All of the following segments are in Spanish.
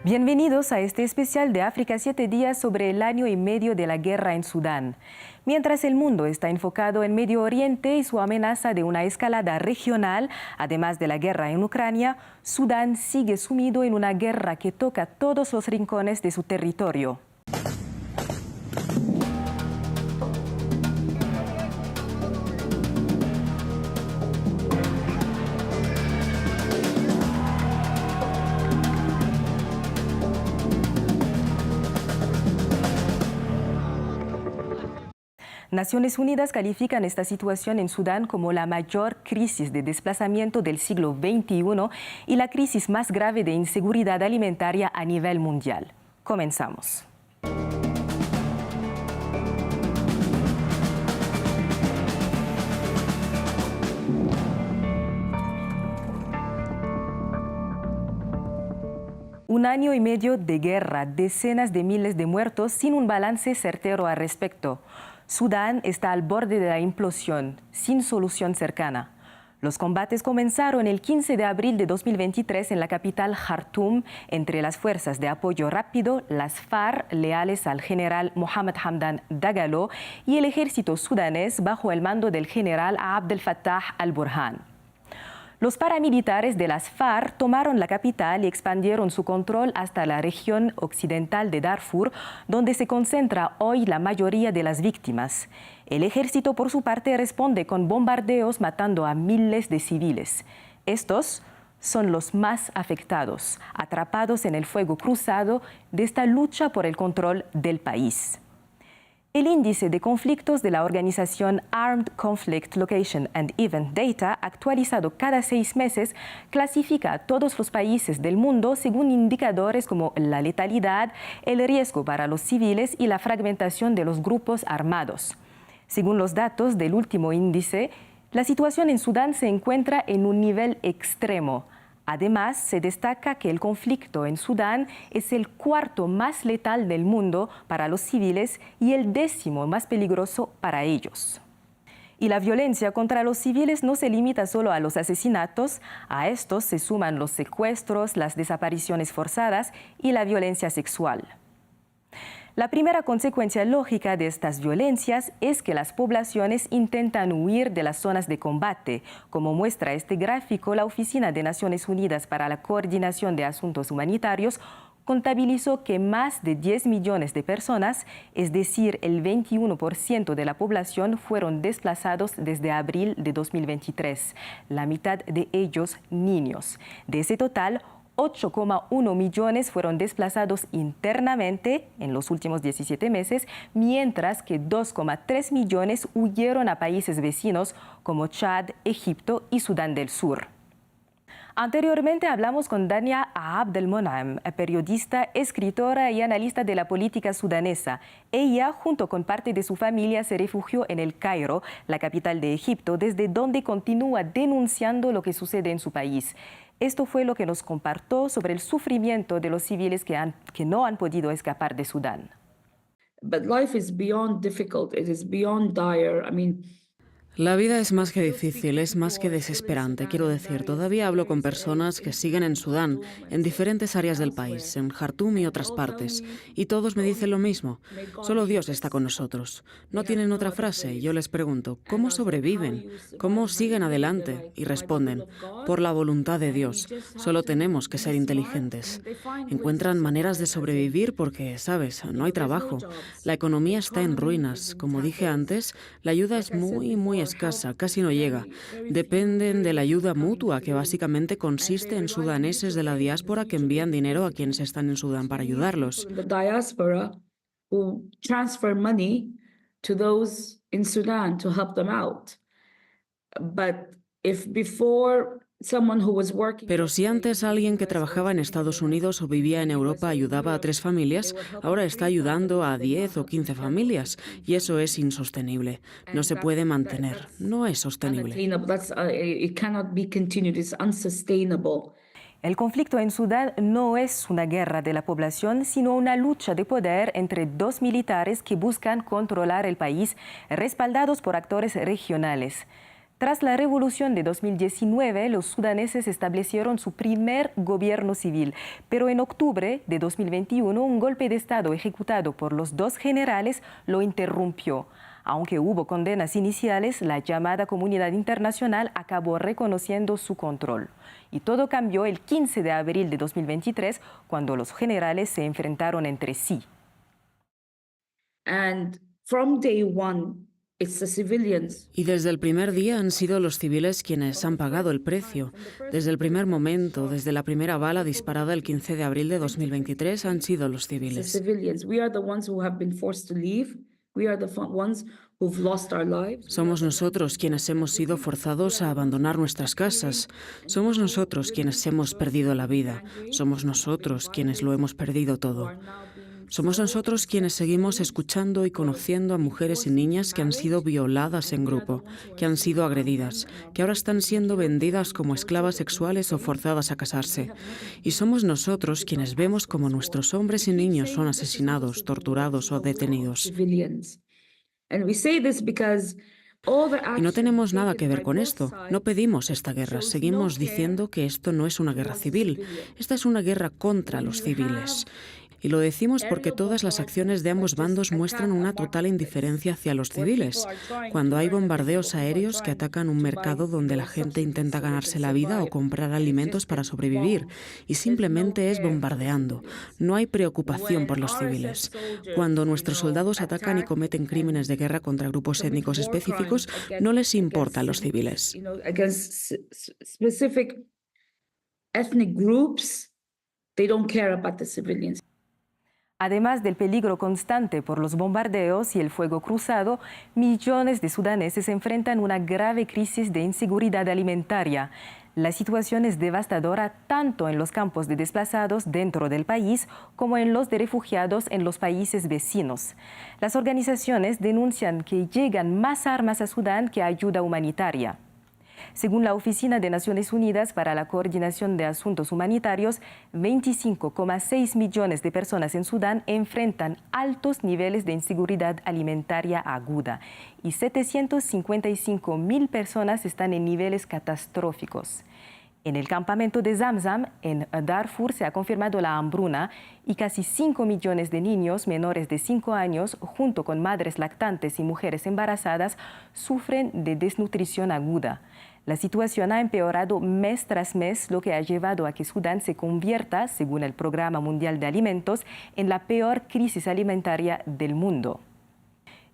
Bienvenidos a este especial de África 7 días sobre el año y medio de la guerra en Sudán. Mientras el mundo está enfocado en Medio Oriente y su amenaza de una escalada regional, además de la guerra en Ucrania, Sudán sigue sumido en una guerra que toca todos los rincones de su territorio. Naciones Unidas califican esta situación en Sudán como la mayor crisis de desplazamiento del siglo XXI y la crisis más grave de inseguridad alimentaria a nivel mundial. Comenzamos. Un año y medio de guerra, decenas de miles de muertos sin un balance certero al respecto. Sudán está al borde de la implosión, sin solución cercana. Los combates comenzaron el 15 de abril de 2023 en la capital Jartum entre las fuerzas de apoyo rápido, las FARC, leales al general Mohamed Hamdan Dagalo, y el ejército sudanés bajo el mando del general Abdel Fattah al-Burhan. Los paramilitares de las FARC tomaron la capital y expandieron su control hasta la región occidental de Darfur, donde se concentra hoy la mayoría de las víctimas. El ejército, por su parte, responde con bombardeos matando a miles de civiles. Estos son los más afectados, atrapados en el fuego cruzado de esta lucha por el control del país. El índice de conflictos de la organización Armed Conflict Location and Event Data, actualizado cada 6 meses, clasifica a todos los países del mundo según indicadores como la letalidad, el riesgo para los civiles y la fragmentación de los grupos armados. Según los datos del último índice, la situación en Sudán se encuentra en un nivel extremo. Además, se destaca que el conflicto en Sudán es el 4º más letal del mundo para los civiles y el 10º más peligroso para ellos. Y la violencia contra los civiles no se limita solo a los asesinatos, a estos se suman los secuestros, las desapariciones forzadas y la violencia sexual. La primera consecuencia lógica de estas violencias es que las poblaciones intentan huir de las zonas de combate. Como muestra este gráfico, la Oficina de Naciones Unidas para la Coordinación de Asuntos Humanitarios contabilizó que más de 10 millones de personas, es decir, el 21% de la población, fueron desplazados desde abril de 2023, la mitad de ellos niños. De ese total, 8,1 millones fueron desplazados internamente en los últimos 17 meses, mientras que 2,3 millones huyeron a países vecinos como Chad, Egipto y Sudán del Sur. Anteriormente hablamos con Dania Abdelmonem, periodista, escritora y analista de la política sudanesa. Ella, junto con parte de su familia, se refugió en El Cairo, la capital de Egipto, desde donde continúa denunciando lo que sucede en su país. Esto fue lo que nos compartió sobre el sufrimiento de los civiles que no han podido escapar de Sudán. But life is beyond difficult. It is beyond dire. La vida es más que difícil, es más que desesperante. Quiero decir, todavía hablo con personas que siguen en Sudán, en diferentes áreas del país, en Jartum y otras partes, y todos me dicen lo mismo. Solo Dios está con nosotros. No tienen otra frase. Yo les pregunto, ¿cómo sobreviven? ¿Cómo siguen adelante? Y responden, por la voluntad de Dios. Solo tenemos que ser inteligentes. Encuentran maneras de sobrevivir porque, sabes, no hay trabajo. La economía está en ruinas. Como dije antes, la ayuda es muy escasa, casi no llega. Dependen de la ayuda mutua, que básicamente consiste en sudaneses de la diáspora que envían dinero a quienes están en Sudán para ayudarlos. Pero si antes alguien que trabajaba en Estados Unidos o vivía en Europa ayudaba a 3 familias, ahora está ayudando a 10 o 15 familias. Y eso es insostenible. No se puede mantener. No es sostenible. El conflicto en Sudán no es una guerra de la población, sino una lucha de poder entre 2 militares que buscan controlar el país, respaldados por actores regionales. Tras la revolución de 2019, los sudaneses establecieron su primer gobierno civil, pero en octubre de 2021 un golpe de Estado ejecutado por los dos generales lo interrumpió. Aunque hubo condenas iniciales, la llamada comunidad internacional acabó reconociendo su control. Y todo cambió el 15 de abril de 2023, cuando los generales se enfrentaron entre sí. And from day one, it's the civilians. Y desde el primer día han sido los civiles quienes han pagado el precio. Desde el primer momento, desde la primera bala disparada el 15 de abril de 2023, han sido los The civiles. civilians. We are the ones who have been forced to leave. We are the ones who've lost our lives. Somos nosotros quienes hemos sido forzados a abandonar nuestras casas. Somos nosotros quienes hemos perdido la vida. Somos nosotros quienes lo hemos perdido todo. Somos nosotros quienes seguimos escuchando y conociendo a mujeres y niñas que han sido violadas en grupo, que han sido agredidas, que ahora están siendo vendidas como esclavas sexuales o forzadas a casarse. Y somos nosotros quienes vemos como nuestros hombres y niños son asesinados, torturados o detenidos. Civilians. And we say this because all the Y no actions tenemos nada que taken ver by con both esto. sides No pedimos esta guerra. Seguimos diciendo que esto no es una guerra civil. Esta es una guerra contra los civiles. Y lo decimos porque todas las acciones de ambos bandos muestran una total indiferencia hacia los civiles. Cuando hay bombardeos aéreos que atacan un mercado donde la gente intenta ganarse la vida o comprar alimentos para sobrevivir, y simplemente es bombardeando. No hay preocupación por los civiles. Cuando nuestros soldados atacan y cometen crímenes de guerra contra grupos étnicos específicos, no les importan los civiles. against specific ethnic groups, they don't care about the civilians. Además del peligro constante por los bombardeos y el fuego cruzado, millones de sudaneses enfrentan una grave crisis de inseguridad alimentaria. La situación es devastadora tanto en los campos de desplazados dentro del país como en los de refugiados en los países vecinos. Las organizaciones denuncian que llegan más armas a Sudán que ayuda humanitaria. Según la Oficina de Naciones Unidas para la Coordinación de Asuntos Humanitarios, 25,6 millones de personas en Sudán enfrentan altos niveles de inseguridad alimentaria aguda y 755.000 personas están en niveles catastróficos. En el campamento de Zamzam, en Darfur, se ha confirmado la hambruna y casi 5 millones de niños menores de 5 años, junto con madres lactantes y mujeres embarazadas, sufren de desnutrición aguda. La situación ha empeorado mes tras mes, lo que ha llevado a que Sudán se convierta, según el Programa Mundial de Alimentos, en la peor crisis alimentaria del mundo.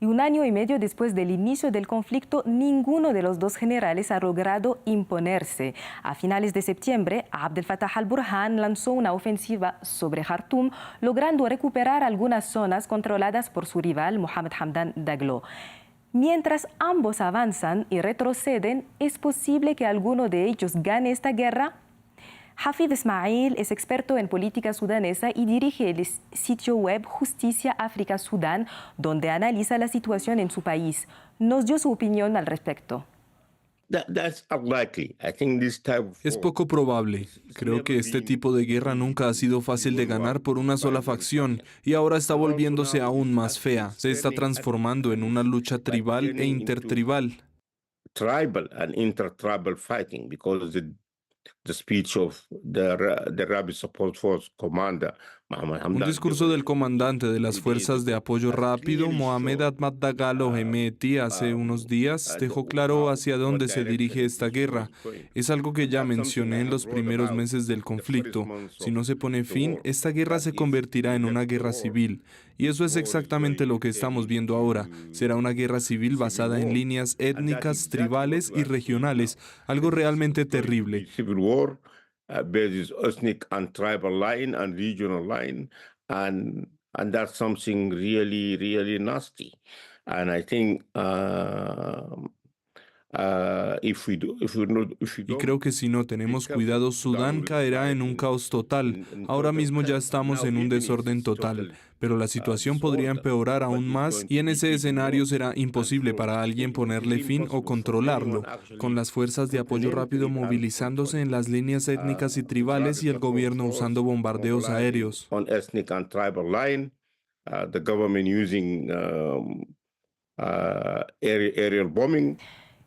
Y 1 año y medio después del inicio del conflicto, ninguno de los dos generales ha logrado imponerse. A finales de septiembre, Abdel Fattah al-Burhan lanzó una ofensiva sobre Jartum, logrando recuperar algunas zonas controladas por su rival, Mohamed Hamdan Daglo. Mientras ambos avanzan y retroceden, ¿es posible que alguno de ellos gane esta guerra? Hafid Ismail es experto en política sudanesa y dirige el sitio web Justicia África Sudán, donde analiza la situación en su país. Nos dio su opinión al respecto. Es poco probable. Creo que este tipo de guerra nunca ha sido fácil de ganar por una sola facción y ahora está volviéndose aún más fea. Se está transformando en una lucha tribal e intertribal. Un discurso del comandante de las Fuerzas de Apoyo Rápido, Mohamed Ahmad Dagalo Hemeti, hace unos días dejó claro hacia dónde se dirige esta guerra. Es algo que ya mencioné en los primeros meses del conflicto. Si no se pone fin, esta guerra se convertirá en una guerra civil. Y eso es exactamente lo que estamos viendo ahora. Será una guerra civil basada en líneas étnicas, tribales y regionales, algo realmente terrible. Based ethnic and tribal line and regional line, and that's something really, really nasty. And I think Y creo que si no tenemos cuidado, Sudán caerá en un caos total. Ahora mismo ya estamos en un desorden total, pero la situación podría empeorar aún más y en ese escenario será imposible para alguien ponerle fin o controlarlo, con las fuerzas de apoyo rápido movilizándose en las líneas étnicas y tribales y el gobierno usando bombardeos aéreos. The government using aerial bombing.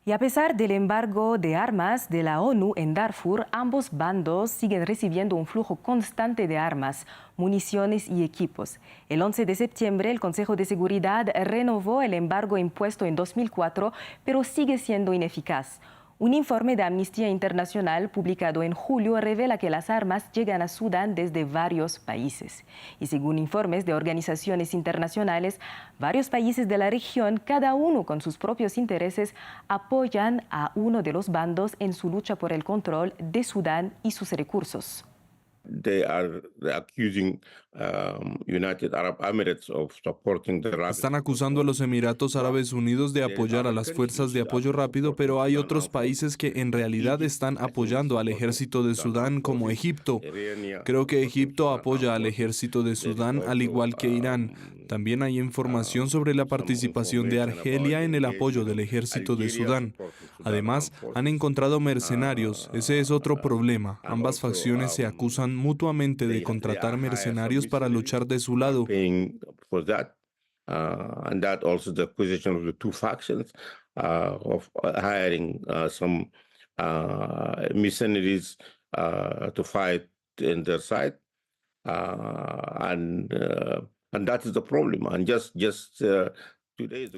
Y a pesar del embargo de armas de la ONU en Darfur, ambos bandos siguen recibiendo un flujo constante de armas, municiones y equipos. El 11 de septiembre, el Consejo de Seguridad renovó el embargo impuesto en 2004, pero sigue siendo ineficaz. Un informe de Amnistía Internacional publicado en julio revela que las armas llegan a Sudán desde varios países. Y según informes de organizaciones internacionales, varios países de la región, cada uno con sus propios intereses, apoyan a uno de los bandos en su lucha por el control de Sudán y sus recursos. They are accusing United Arab Emirates of supporting the rapid. Están acusando a los Emiratos Árabes Unidos de apoyar a las fuerzas de apoyo rápido, pero hay otros países que en realidad están apoyando al ejército de Sudán, como Egipto. Creo que Egipto apoya al ejército de Sudán, al igual que Irán. También hay información sobre la participación de Argelia en el apoyo del ejército de Sudán. Además, han encontrado mercenarios. Ese es otro problema. Ambas facciones se acusan mutuamente de contratar mercenarios para luchar de su lado. And that also the position of the two factions of hiring some mercenaries to fight in their side, and that is the problem. And just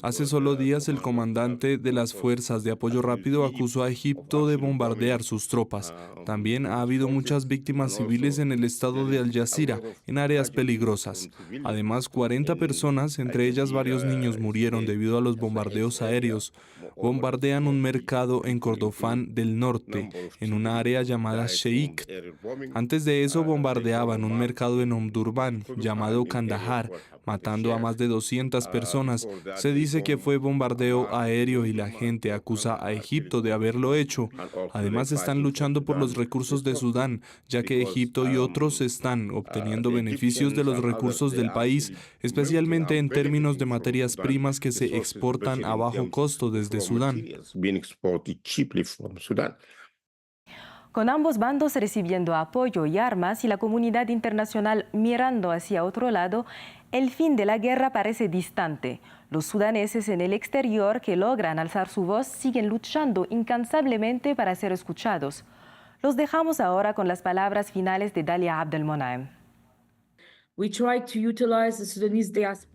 Hace solo días, el comandante de las fuerzas de apoyo rápido acusó a Egipto de bombardear sus tropas. También ha habido muchas víctimas civiles en el estado de Al Jazira, en áreas peligrosas. Además, 40 personas, entre ellas varios niños, murieron debido a los bombardeos aéreos. Bombardean un mercado en Kordofán del Norte, en una área llamada Sheikh. Antes de eso, bombardeaban un mercado en Omdurman, llamado Kandahar, matando a más de 200 personas. Se dice que fue bombardeo aéreo y la gente acusa a Egipto de haberlo hecho. Además, están luchando por los recursos de Sudán, ya que Egipto y otros están obteniendo beneficios de los recursos del país, especialmente en términos de materias primas que se exportan a bajo costo desde Sudán. Con ambos bandos recibiendo apoyo y armas y la comunidad internacional mirando hacia otro lado, el fin de la guerra parece distante. Los sudaneses en el exterior que logran alzar su voz siguen luchando incansablemente para ser escuchados. Los dejamos ahora con las palabras finales de Dalia Abdelmonaem.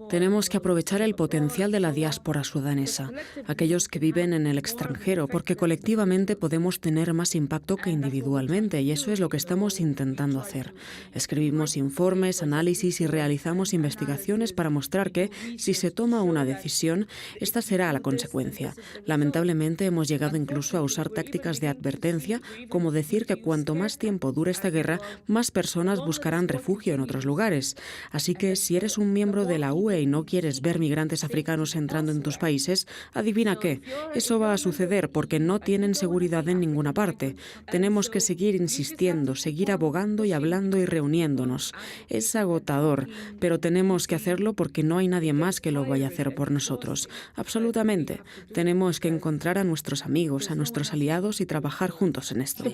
Tenemos que aprovechar el potencial de la diáspora sudanesa, aquellos que viven en el extranjero, porque colectivamente podemos tener más impacto que individualmente, y eso es lo que estamos intentando hacer. Escribimos informes, análisis y realizamos investigaciones para mostrar que, si se toma una decisión, esta será la consecuencia. Lamentablemente hemos llegado incluso a usar tácticas de advertencia, como decir que cuanto más tiempo dure esta guerra, más personas buscarán refugio en otros lugares. Así que si eres un miembro de la UE y no quieres ver migrantes africanos entrando en tus países, adivina qué, eso va a suceder porque no tienen seguridad en ninguna parte. Tenemos que seguir insistiendo, seguir abogando y hablando y reuniéndonos. Es agotador, pero tenemos que hacerlo porque no hay nadie más que lo vaya a hacer por nosotros. Absolutamente. Tenemos que encontrar a nuestros amigos, a nuestros aliados y trabajar juntos en esto.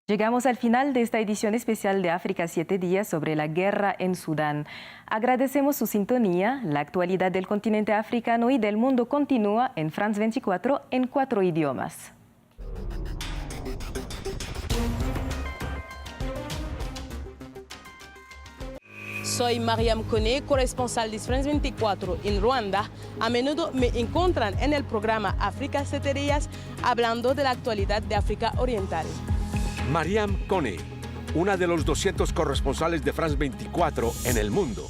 Llegamos al final de esta edición especial de África 7 días sobre la guerra en Sudán. Agradecemos su sintonía. La actualidad del continente africano y del mundo continúa en France 24 en 4 idiomas. Soy Mariam Kone, corresponsal de France 24 en Ruanda. A menudo me encuentran en el programa África 7 días hablando de la actualidad de África Oriental. Mariam Kone, una de los 200 corresponsales de France 24 en el mundo.